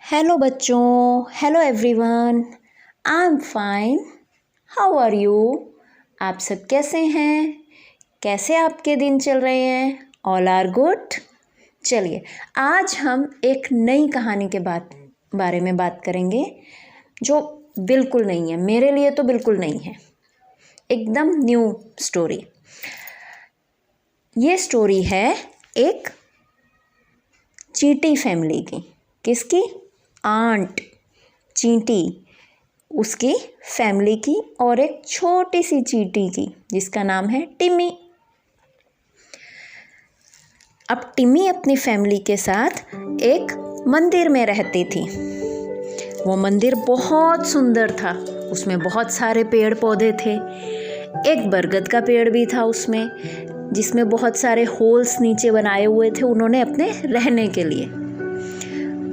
Hello बच्चों, hello everyone. I am fine. How are you? आप सब कैसे हैं? कैसे आपके दिन चल रहे हैं? All are good. चलिए, आज हम एक नई कहानी के बारे में बात करेंगे जो बिल्कुल नहीं है, मेरे लिए तो बिल्कुल नहीं है, एकदम न्यू स्टोरी। ये स्टोरी है एक चींटी फैमिली की। किसकी? आंट चींटी, उसकी फैमिली की, और एक छोटी सी चींटी की जिसका नाम है टिम्मी। अब टिम्मी अपनी फैमिली के साथ एक मंदिर में रहती थी। वो मंदिर बहुत सुंदर था, उसमें बहुत सारे पेड़ पौधे थे। एक बरगद का पेड़ भी था उसमें, जिसमें बहुत सारे होल्स नीचे बनाए हुए थे उन्होंने अपने रहने के लिए।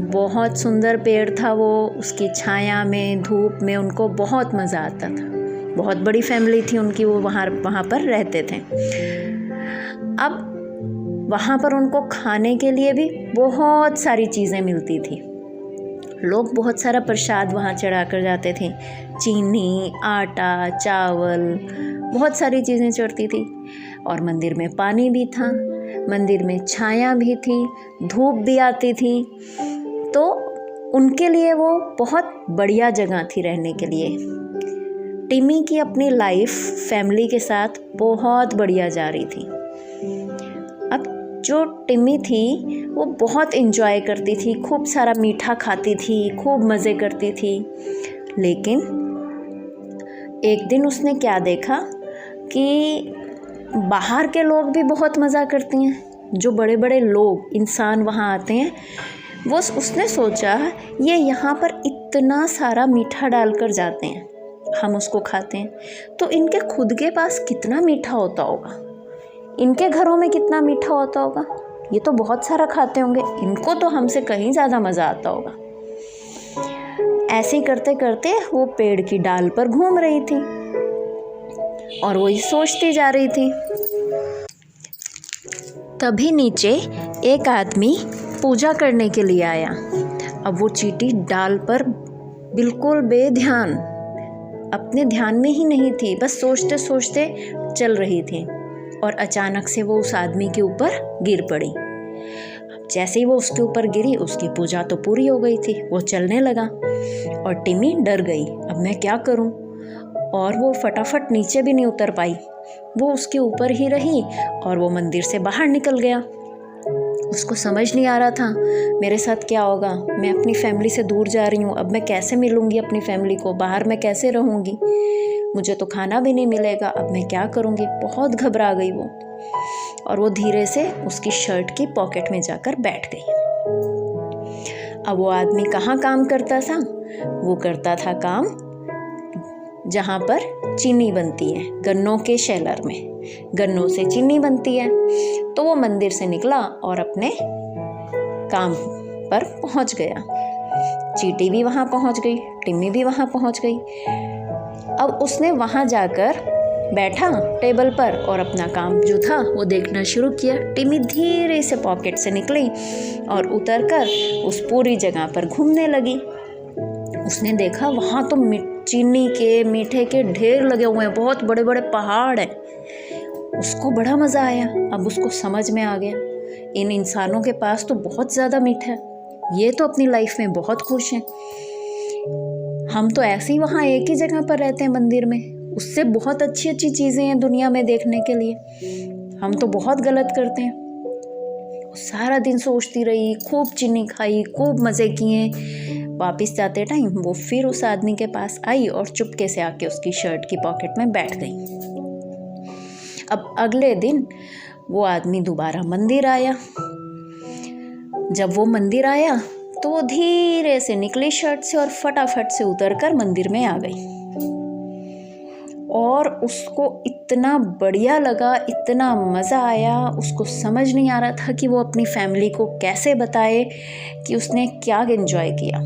बहुत सुंदर पेड़ था वो, उसकी छाया में, धूप में उनको बहुत मज़ा आता था। बहुत बड़ी फैमिली थी उनकी, वो वहाँ पर रहते थे। अब वहाँ पर उनको खाने के लिए भी बहुत सारी चीज़ें मिलती थी। लोग बहुत सारा प्रसाद वहाँ चढ़ा कर जाते थे, चीनी, आटा, चावल, बहुत सारी चीज़ें चढ़ती थी। और मंदिर में पानी भी था, मंदिर में छाया भी थी, धूप भी आती थी। तो उनके लिए वो बहुत बढ़िया जगह थी रहने के लिए। टिम्मी की अपनी लाइफ फैमिली के साथ बहुत बढ़िया जा रही थी। अब जो टिम्मी थी वो बहुत एंजॉय करती थी, खूब सारा मीठा खाती थी, खूब मज़े करती थी। लेकिन एक दिन उसने क्या देखा कि बाहर के लोग भी बहुत मज़ा करते हैं। जो बड़े बड़े लोग, इंसान वहाँ आते हैं, उसने सोचा ये यहाँ पर इतना सारा मीठा डालकर जाते हैं, हम उसको खाते हैं, तो इनके खुद के पास कितना मीठा होता होगा, इनके घरों में कितना मीठा होता होगा। ये तो बहुत सारा खाते होंगे, इनको तो हमसे कहीं ज़्यादा मज़ा आता होगा। ऐसे ही करते करते वो पेड़ की डाल पर घूम रही थी और वही सोचती जा रही थी। तभी नीचे एक आदमी पूजा करने के लिए आया। अब वो चींटी डाल पर बिल्कुल बेध्यान, अपने ध्यान में ही नहीं थी, बस सोचते सोचते चल रही थी। और अचानक से वो उस आदमी के ऊपर गिर पड़ी। जैसे ही वो उसके ऊपर गिरी, उसकी पूजा तो पूरी हो गई थी, वो चलने लगा। और टिम्मी डर गई, अब मैं क्या करूं? और वो फटाफट नीचे भी नहीं उतर पाई, वो उसके ऊपर ही रही और वो मंदिर से बाहर निकल गया। उसको समझ नहीं आ रहा था मेरे साथ क्या होगा, मैं अपनी फैमिली से दूर जा रही हूँ, अब मैं कैसे मिलूँगी अपनी फैमिली को, बाहर मैं कैसे रहूँगी, मुझे तो खाना भी नहीं मिलेगा, अब मैं क्या करूँगी। बहुत घबरा गई वो, और वो धीरे से उसकी शर्ट की पॉकेट में जाकर बैठ गई। अब वो आदमी कहाँ काम करता था? वो करता था काम जहाँ पर चीनी बनती है, गन्नों के शेलर में गन्नों से चीनी बनती है। तो वो मंदिर से निकला और अपने काम पर पहुँच गया। चींटी भी वहाँ पहुँच गई, टिम्मी भी वहाँ पहुँच गई। अब उसने वहाँ जाकर बैठा टेबल पर और अपना काम जो था वो देखना शुरू किया। टिम्मी धीरे से पॉकेट से निकली और उतरकर उस पूरी जगह पर घूमने लगी। उसने देखा वहाँ तो चीनी के, मीठे के ढेर लगे हुए हैं, बहुत बड़े बड़े पहाड़ हैं। उसको बड़ा मज़ा आया। अब उसको समझ में आ गया इन इंसानों के पास तो बहुत ज़्यादा मीठा है, ये तो अपनी लाइफ में बहुत खुश हैं। हम तो ऐसे ही वहाँ एक ही जगह पर रहते हैं मंदिर में, उससे बहुत अच्छी अच्छी चीज़ें हैं दुनिया में देखने के लिए, हम तो बहुत गलत करते हैं। सारा दिन सोचती रही, खूब चीनी खाई, खूब मज़े किए। वापस जाते टाइम वो फिर उस आदमी के पास आई और चुपके से आके उसकी शर्ट की पॉकेट में बैठ गई। अब अगले दिन वो आदमी दोबारा मंदिर आया। जब वो मंदिर आया तो वो धीरे से निकली शर्ट से और फटाफट से उतरकर मंदिर में आ गई। और उसको इतना बढ़िया लगा, इतना मज़ा आया, उसको समझ नहीं आ रहा था कि वो अपनी फैमिली को कैसे बताए कि उसने क्या एंजॉय किया।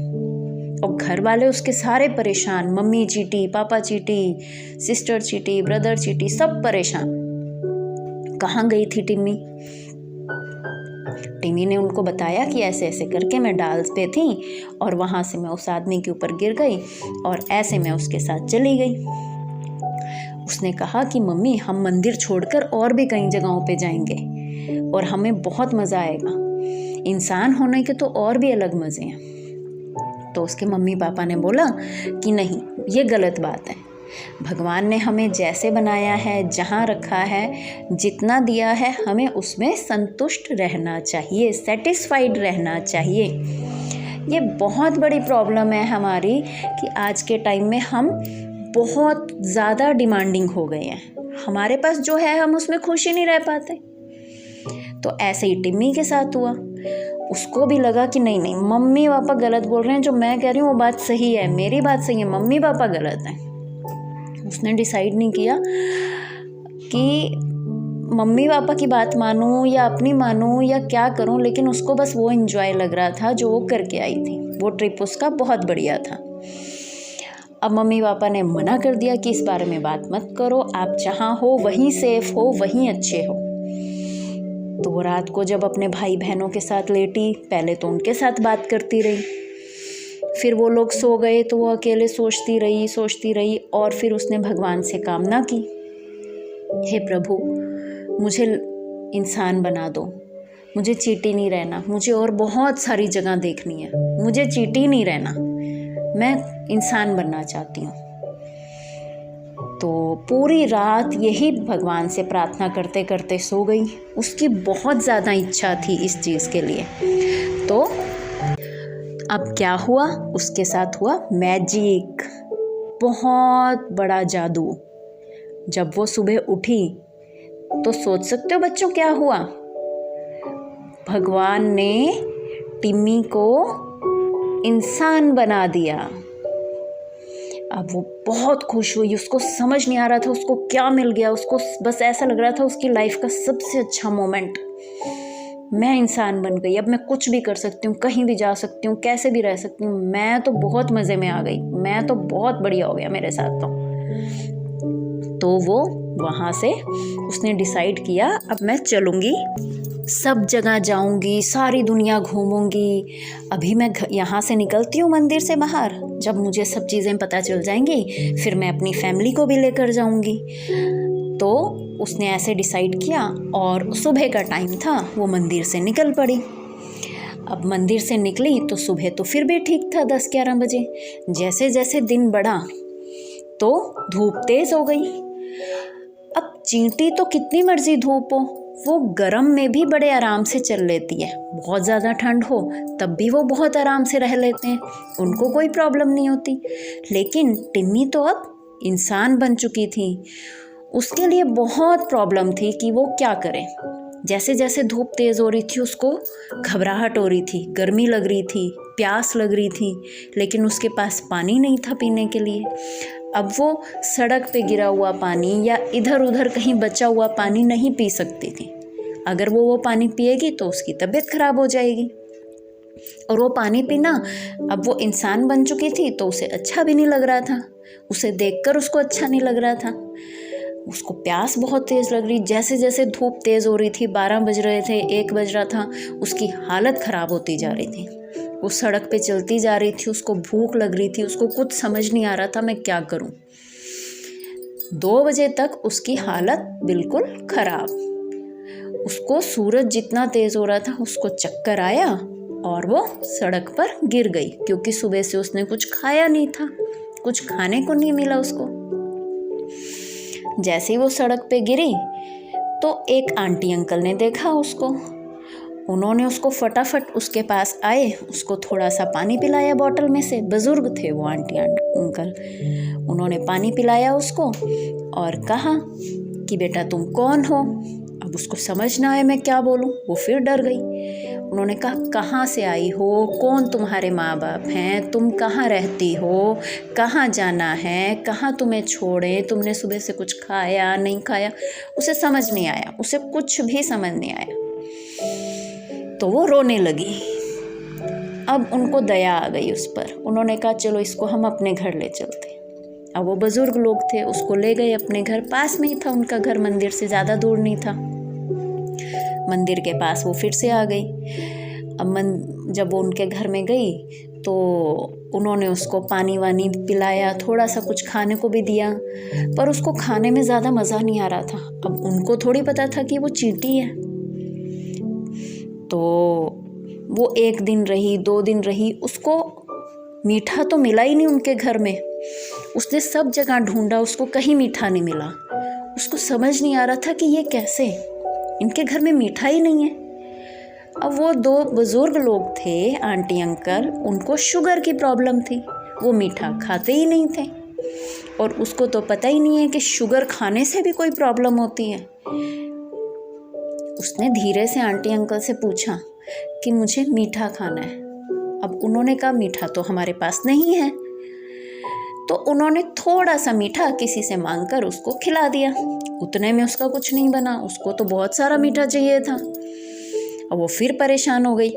और घर वाले उसके सारे परेशान, मम्मी चींटी, पापा चींटी, सिस्टर चींटी, ब्रदर चींटी, सब परेशान। कहाँ गई थी टिम्मी? टिमी ने उनको बताया कि ऐसे ऐसे करके मैं डाल पे थी और वहाँ से मैं उस आदमी के ऊपर गिर गई और ऐसे मैं उसके साथ चली गई। उसने कहा कि मम्मी हम मंदिर छोड़कर और भी कई जगहों पे जाएंगे और हमें बहुत मज़ा आएगा। इंसान होने के तो और भी अलग मज़े हैं। तो उसके मम्मी पापा ने बोला कि नहीं, ये गलत बात है। भगवान ने हमें जैसे बनाया है, जहाँ रखा है, जितना दिया है, हमें उसमें संतुष्ट रहना चाहिए, सेटिस्फाइड रहना चाहिए। ये बहुत बड़ी प्रॉब्लम है हमारी कि आज के टाइम में हम बहुत ज़्यादा डिमांडिंग हो गए हैं। हमारे पास जो है हम उसमें खुश ही नहीं रह पाते। तो ऐसे ही टिम्मी के साथ हुआ। उसको भी लगा कि नहीं नहीं, मम्मी पापा गलत बोल रहे हैं, जो मैं कह रही हूँ वो बात सही है, मेरी बात सही है, मम्मी पापा गलत हैं। उसने डिसाइड नहीं किया कि मम्मी पापा की बात मानूं या अपनी मानूं या क्या करूं, लेकिन उसको बस वो एंजॉय लग रहा था जो वो करके आई थी। वो ट्रिप उसका बहुत बढ़िया था। अब मम्मी पापा ने मना कर दिया कि इस बारे में बात मत करो, आप जहाँ हो वहीं सेफ हो, वहीं अच्छे हो। तो वो रात को जब अपने भाई बहनों के साथ लेटी, पहले तो उनके साथ बात करती रही, फिर वो लोग सो गए तो वो अकेले सोचती रही और फिर उसने भगवान से कामना की, हे प्रभु मुझे इंसान बना दो, मुझे चींटी नहीं रहना, मुझे और बहुत सारी जगह देखनी है, मुझे चींटी नहीं रहना, मैं इंसान बनना चाहती हूँ। तो पूरी रात यही भगवान से प्रार्थना करते करते सो गई। उसकी बहुत ज़्यादा इच्छा थी इस चीज़ के लिए। तो अब क्या हुआ, उसके साथ हुआ मैजिक, बहुत बड़ा जादू। जब वो सुबह उठी तो सोच सकते हो बच्चों क्या हुआ। भगवान ने टिम्मी को इंसान बना दिया। अब वो बहुत खुश हुई। उसको समझ नहीं आ रहा था उसको क्या मिल गया। उसको बस ऐसा लग रहा था उसकी लाइफ का सबसे अच्छा मोमेंट, मैं इंसान बन गई, अब मैं कुछ भी कर सकती हूँ, कहीं भी जा सकती हूँ, कैसे भी रह सकती हूँ, मैं तो बहुत मज़े में आ गई, मैं तो बहुत बढ़िया हो गया मेरे साथ। तो वो वहाँ से उसने डिसाइड किया अब मैं चलूँगी, सब जगह जाऊंगी, सारी दुनिया घूमूंगी। अभी मैं यहाँ से निकलती हूँ मंदिर से बाहर, जब मुझे सब चीज़ें पता चल जाएंगी फिर मैं अपनी फैमिली को भी लेकर जाऊंगी। तो उसने ऐसे डिसाइड किया और सुबह का टाइम था, वो मंदिर से निकल पड़ी। अब मंदिर से निकली तो सुबह तो फिर भी ठीक था, 10-11 बजे। जैसे जैसे दिन बढ़ा तो धूप तेज़ हो गई। अब चींटी तो कितनी मर्जी धूप हो, वो गर्म में भी बड़े आराम से चल लेती है। बहुत ज़्यादा ठंड हो तब भी वो बहुत आराम से रह लेते हैं, उनको कोई प्रॉब्लम नहीं होती। लेकिन टिम्मी तो अब इंसान बन चुकी थी, उसके लिए बहुत प्रॉब्लम थी कि वो क्या करे। जैसे जैसे धूप तेज़ हो रही थी उसको घबराहट हो रही थी, गर्मी लग रही थी, प्यास लग रही थी, लेकिन उसके पास पानी नहीं था पीने के लिए। अब वो सड़क पे गिरा हुआ पानी या इधर उधर कहीं बचा हुआ पानी नहीं पी सकती थी। अगर वो पानी पिएगी तो उसकी तबीयत खराब हो जाएगी। और वो पानी पीना, अब वो इंसान बन चुकी थी तो उसे अच्छा भी नहीं लग रहा था, उसे देखकर उसको अच्छा नहीं लग रहा था। उसको प्यास बहुत तेज़ लग रही। जैसे जैसे धूप तेज़ हो रही थी, 12 बज रहे थे, 1 बज रहा था, उसकी हालत ख़राब होती जा रही थी। वो सड़क पे चलती जा रही थी, उसको भूख लग रही थी, उसको कुछ समझ नहीं आ रहा था मैं क्या करूं। 2 बजे तक उसकी हालत बिल्कुल ख़राब। उसको सूरज जितना तेज़ हो रहा था उसको चक्कर आया और वो सड़क पर गिर गई, क्योंकि सुबह से उसने कुछ खाया नहीं था, कुछ खाने को नहीं मिला उसको। जैसे ही वो सड़क पे गिरी तो एक आंटी अंकल ने देखा उसको। उन्होंने उसको फटाफट उसके पास आए, उसको थोड़ा सा पानी पिलाया बॉटल में से। बुज़ुर्ग थे वो आंटी अंकल। उन्होंने पानी पिलाया उसको और कहा कि बेटा तुम कौन हो। अब उसको समझ ना आए मैं क्या बोलूँ, वो फिर डर गई। उन्होंने कहा कहाँ से आई हो, कौन तुम्हारे माँ बाप हैं, तुम कहाँ रहती हो, कहाँ जाना है, कहाँ तुम्हें छोड़े, तुमने सुबह से कुछ खाया नहीं खाया। उसे समझ नहीं आया, उसे कुछ भी समझ नहीं आया। तो वो रोने लगी। अब उनको दया आ गई उस पर। उन्होंने कहा चलो इसको हम अपने घर ले चलते। अब वो बुज़ुर्ग लोग थे, उसको ले गए अपने घर। पास में ही था उनका घर, मंदिर से ज़्यादा दूर नहीं था। मंदिर के पास वो फिर से आ गई। अब जब वो उनके घर में गई तो उन्होंने उसको पानी वानी पिलाया, थोड़ा सा कुछ खाने को भी दिया, पर उसको खाने में ज़्यादा मज़ा नहीं आ रहा था। अब उनको थोड़ी पता था कि वो चींटी है। तो वो 1 दिन रही, 2 दिन रही, उसको मीठा तो मिला ही नहीं उनके घर में। उसने सब जगह ढूंढा, उसको कहीं मीठा नहीं मिला। उसको समझ नहीं आ रहा था कि ये कैसे, इनके घर में मीठा ही नहीं है। अब वो 2 बुज़ुर्ग लोग थे, आंटी अंकल, उनको शुगर की प्रॉब्लम थी, वो मीठा खाते ही नहीं थे और उसको तो पता ही नहीं है कि शुगर खाने से भी कोई प्रॉब्लम होती है। उसने धीरे से आंटी अंकल से पूछा कि मुझे मीठा खाना है। अब उन्होंने कहा मीठा तो हमारे पास नहीं है। तो उन्होंने थोड़ा सा मीठा किसी से मांगकर उसको खिला दिया। उतने में उसका कुछ नहीं बना, उसको तो बहुत सारा मीठा चाहिए था। अब वो फिर परेशान हो गई।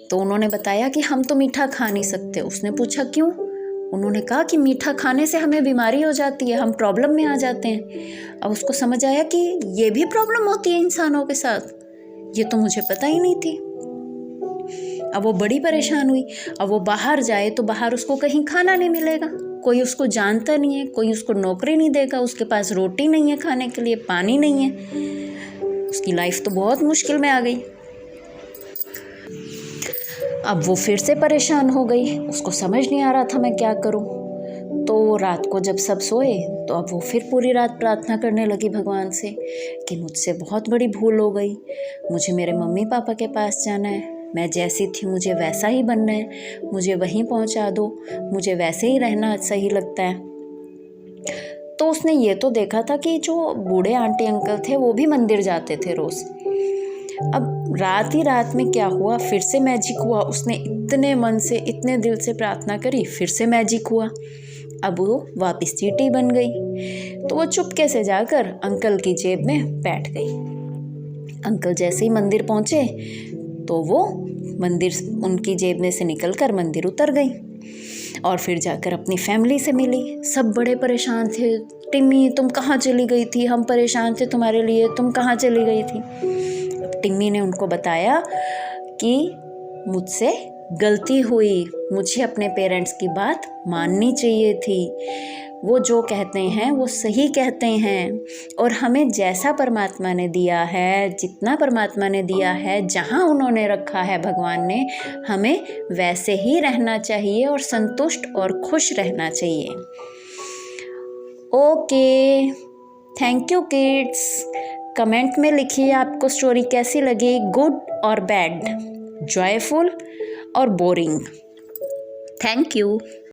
तो उन्होंने बताया कि हम तो मीठा खा नहीं सकते। उसने पूछा क्यों? उन्होंने कहा कि मीठा खाने से हमें बीमारी हो जाती है, हम प्रॉब्लम में आ जाते हैं। अब उसको समझ आया कि ये भी प्रॉब्लम होती है इंसानों के साथ, ये तो मुझे पता ही नहीं थी। अब वो बड़ी परेशान हुई। अब वो बाहर जाए तो बाहर उसको कहीं खाना नहीं मिलेगा, कोई उसको जानता नहीं है, कोई उसको नौकरी नहीं देगा, उसके पास रोटी नहीं है खाने के लिए, पानी नहीं है। उसकी लाइफ तो बहुत मुश्किल में आ गई। अब वो फिर से परेशान हो गई, उसको समझ नहीं आ रहा था मैं क्या करूं। तो रात को जब सब सोए तो अब वो फिर पूरी रात प्रार्थना करने लगी भगवान से कि मुझसे बहुत बड़ी भूल हो गई, मुझे मेरे मम्मी पापा के पास जाना है, मैं जैसी थी मुझे वैसा ही बनना है, मुझे वहीं पहुंचा दो, मुझे वैसे ही रहना सही लगता है। तो उसने ये तो देखा था कि जो बूढ़े आंटी अंकल थे वो भी मंदिर जाते थे रोज़। अब रात ही रात में क्या हुआ, फिर से मैजिक हुआ। उसने इतने मन से, इतने दिल से प्रार्थना करी, फिर से मैजिक हुआ। अब वो वापस चींटी बन गई। तो वो चुपके से जाकर अंकल की जेब में बैठ गई। अंकल जैसे ही मंदिर पहुँचे तो वो मंदिर उनकी जेब में से निकलकर मंदिर उतर गई और फिर जाकर अपनी फैमिली से मिली। सब बड़े परेशान थे, टिम्मी तुम कहाँ चली गई थी, हम परेशान थे तुम्हारे लिए, तुम कहाँ चली गई थी। अब टिम्मी ने उनको बताया कि मुझसे गलती हुई, मुझे अपने पेरेंट्स की बात माननी चाहिए थी, वो जो कहते हैं वो सही कहते हैं और हमें जैसा परमात्मा ने दिया है, जितना परमात्मा ने दिया है, जहाँ उन्होंने रखा है भगवान ने, हमें वैसे ही रहना चाहिए और संतुष्ट और खुश रहना चाहिए। Okay, thank you kids. Comment में लिखिए आपको स्टोरी कैसी लगी, गुड और बैड, जॉयफुल और बोरिंग। Thank you.